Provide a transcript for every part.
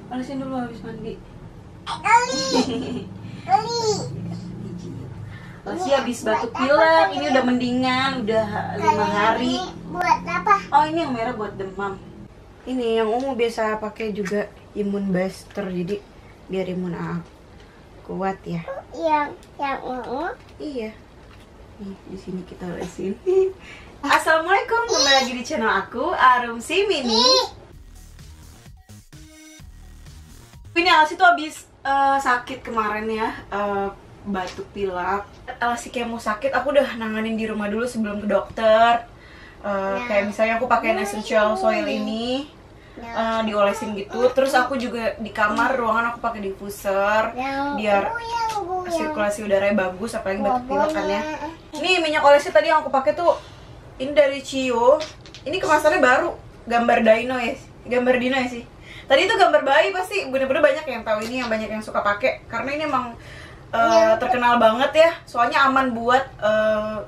Olesin dulu habis mandi. Lasi habis batuk pilek, ini udah mendingan, udah 5 hari. Buat apa? Oh, ini yang merah buat demam. Ini yang ungu biasa pakai juga imun booster, jadi biar imun kuat ya. Yang ungu. Iya. Nih, di sini kita olesin. Assalamualaikum, kembali lagi di channel aku, Arum Si Mini. Ini Alasi tuh habis sakit kemarin ya, batuk pilek. Alasi kayak mau sakit, aku udah nanganin di rumah dulu sebelum ke dokter. Kayak misalnya aku pakai essential soil ini, diolesin gitu. Terus aku juga di kamar ruangan aku pakai diffuser biar sirkulasi udaranya bagus, apalagi batuk pilek kan ya. Ini minyak olesi tadi yang aku pakai tuh ini dari Cio. Ini kemasannya baru, gambar dino ya sih. Tadi itu gambar bayi, pasti bener-bener banyak yang tahu ini, yang banyak yang suka pakai karena ini emang terkenal banget ya. Soalnya aman buat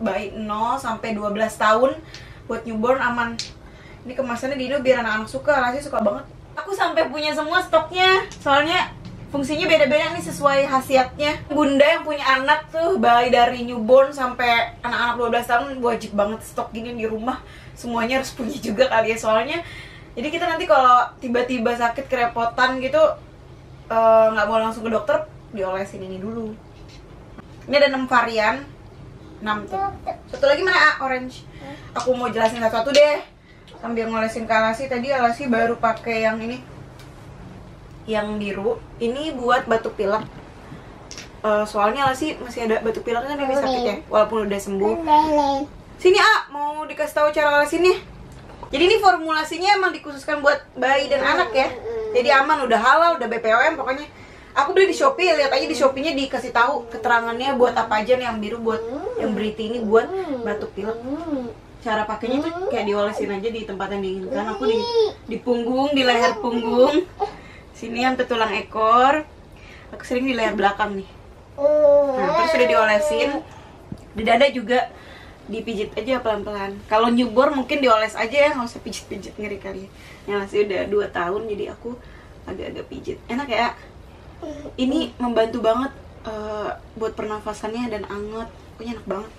bayi 0 sampai 12 tahun, buat newborn aman. Ini kemasannya Dino biar anak-anak suka, Lasi suka banget. Aku sampai punya semua stoknya, soalnya fungsinya beda-beda nih sesuai khasiatnya. Bunda yang punya anak tuh, bayi dari newborn sampai anak-anak 12 tahun wajib banget stok gini di rumah. Semuanya harus punya juga kali ya, soalnya jadi kita nanti kalau tiba-tiba sakit kerepotan gitu, nggak mau langsung ke dokter, diolesin ini dulu. Ini ada 6 varian, 6 tuh. Satu lagi mana? Orange. Aku mau jelasin satu-satu deh sambil ngolesin ke Alasi. Tadi Alasi baru pakai yang ini, yang biru. Ini buat batuk pilek. Soalnya Alasi masih ada batuk pilek kan, ini sakit ya, walaupun udah sembuh. Sini mau dikasih tahu cara olesinnya. Jadi ini formulasinya emang dikhususkan buat bayi dan anak ya. Jadi aman, udah halal, udah BPOM pokoknya. Aku beli di Shopee, lihat aja di Shopee-nya dikasih tahu keterangannya buat apa aja nih. Yang biru buat, yang beriti ini buat batuk pilek. Cara pakainya tuh kayak diolesin aja di tempat yang diinginkan. Aku di punggung, di leher punggung. Sini yang ke tulang ekor. Aku sering di leher belakang nih. Nah, terus udah diolesin. Di dada juga dipijit aja pelan-pelan. Kalau newborn mungkin dioles aja ya, nggak usah pijit-pijit, ngeri kali ya. Yang masih udah 2 tahun jadi aku agak-agak pijit. Enak ya. Ini membantu banget buat pernafasannya dan anget. Pokoknya enak banget.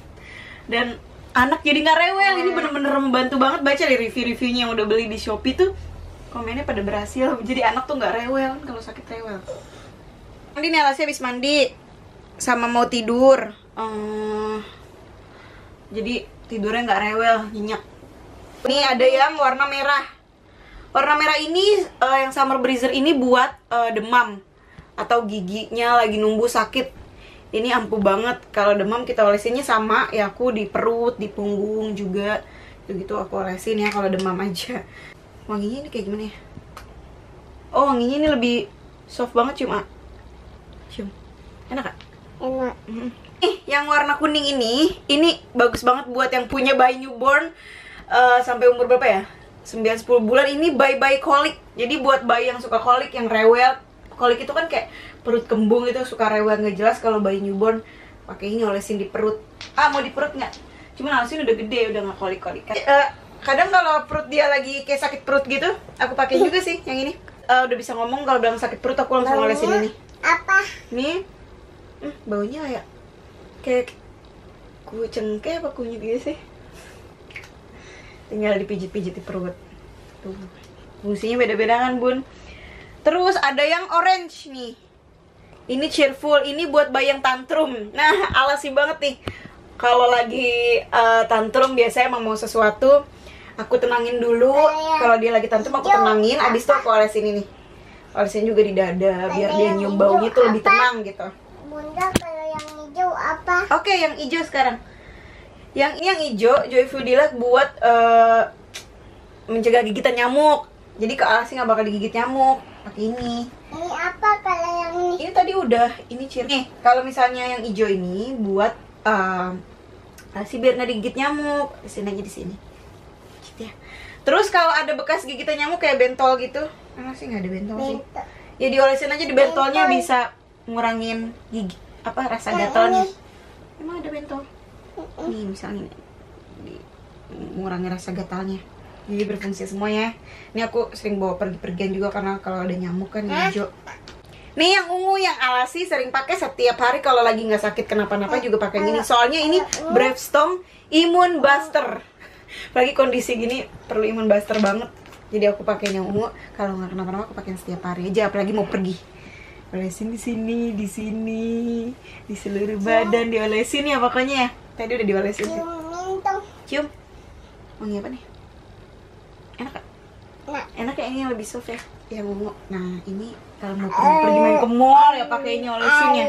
Dan anak jadi nggak rewel. Ini bener-bener membantu banget. Baca di review-reviewnya yang udah beli di Shopee tuh, komennya pada berhasil. Jadi anak tuh nggak rewel kalau sakit rewel. Nanti nih Alasi habis mandi sama mau tidur. Jadi tidurnya nggak rewel, nyenyak. Ini ada yang warna merah. Warna merah ini yang summer breezer ini buat demam atau giginya lagi numbuh sakit. Ini ampuh banget. Kalau demam kita olesinnya sama ya, aku di perut, di punggung juga. Gitu aku olesin ya kalau demam aja. Wanginya ini kayak gimana ya? Oh, wanginya ini lebih soft banget, cium. Enak gak? Enak. Yang warna kuning ini bagus banget buat yang punya bayi newborn sampai umur berapa ya? 9-10 bulan. Ini bayi kolik. Jadi buat bayi yang suka kolik, yang rewel. Kolik itu kan kayak perut kembung itu, suka rewel nggak jelas. Kalau bayi newborn pakai ini, olesin di perut. Mau di perut nggak? Cuman olesin udah gede, udah nggak kolik-kolik. Kadang kalau perut dia lagi kayak sakit perut gitu, aku pakai juga sih yang ini. Udah bisa ngomong, kalau bilang sakit perut aku langsung olesin ini. Apa? Nih, baunya kayak cengkeh apa kunyit gitu sih. Tinggal dipijit-pijit di perut. Tuh. Fungsinya beda-beda kan, Bun. Terus ada yang orange nih. Ini cheerful, ini buat bayi yang tantrum. Nah, Alasi banget nih. Kalau lagi tantrum biasanya emang mau sesuatu, aku tenangin dulu. Kalau dia lagi tantrum aku tenangin, abis itu aku olesin ini. Olesin juga di dada biar dia nyium baunya tuh lebih tenang gitu. Bunda, kalau yang hijau apa? Oke, yang hijau sekarang. Yang hijau Joyful Delight buat mencegah gigitan nyamuk. Jadi ke Alasi nggak bakal digigit nyamuk. Pakai ini. Ini apa kalau yang ini? Ini tadi udah, ini nih. Kalau misalnya yang hijau ini buat Alasi biar nggak digigit nyamuk. Sini aja di sini. Gitu ya. Terus kalau ada bekas gigitan nyamuk kayak bentol gitu, Alasi nggak ada bentol sih. Ya diolesin aja di bentolnya, bisa ngurangin gigi rasa gatalnya. Emang ada bentol nih, misalnya mengurangi rasa gatalnya. Jadi berfungsi semuanya. Ini aku sering bawa pergi-pergian juga karena kalau ada nyamuk kan hijau. Nih yang ungu yang Alasi sering pakai setiap hari kalau lagi nggak sakit kenapa-napa juga pakai gini. Soalnya ini Bravestorm Immune Buster. Apalagi kondisi gini perlu immune buster banget. Jadi aku pakai yang ungu. Kalau nggak kenapa-napa aku pakai setiap hari aja. Apalagi mau pergi. Olesin di sini, di seluruh badan diolesin ya pokoknya ya. Tadi udah diolesin. Cium. Wangi apa nih? Enak gak? Enak ya, ini yang lebih soft ya. Yang ungu. Nah ini kalau mau pergi main ke mall ya pakainya olesin ya.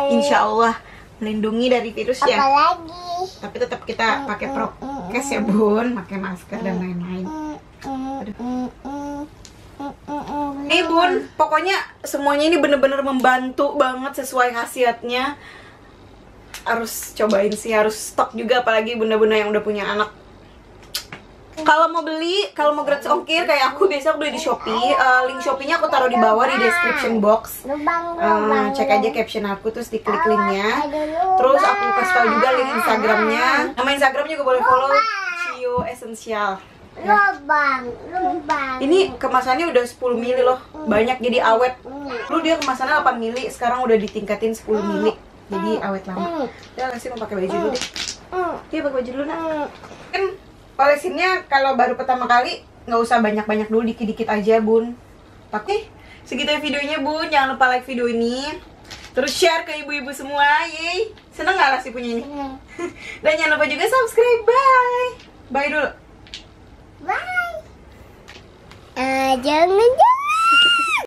Insya Allah melindungi dari virus ya. Apalagi. Tapi tetap kita pakai prokes ya bun, pakai masker dan lain-lain. Nih bun, pokoknya semuanya ini bener-bener membantu banget sesuai khasiatnya. Harus cobain sih, harus stok juga apalagi bunda-bunda yang udah punya anak. Kalau mau beli, kalau mau gratis ongkir kayak aku biasa aku beli di Shopee. Link Shopee-nya aku taruh di bawah di description box. Cek aja caption aku terus diklik linknya. Terus aku kasih tahu juga link Instagramnya. Nama Instagram juga boleh follow, Cio Essential. Lubang. Ini kemasannya udah 10 mili loh, banyak jadi awet. Dulu dia kemasannya 8 mili, sekarang udah ditingkatin 10 mili. Jadi awet lama. Ya Lesi mau pakai baju dulu deh. Dia pakai baju dulu nak. Kan olesinnya kalau baru pertama kali nggak usah banyak-banyak dulu, dikit-dikit aja bun. Tapi segitu ya videonya bun. Jangan lupa like video ini. Terus share ke ibu-ibu semua. Yeay. Seneng nggak Lesi punya ini? Dan jangan lupa juga subscribe. Bye. Bye dulu. Bye. Jangan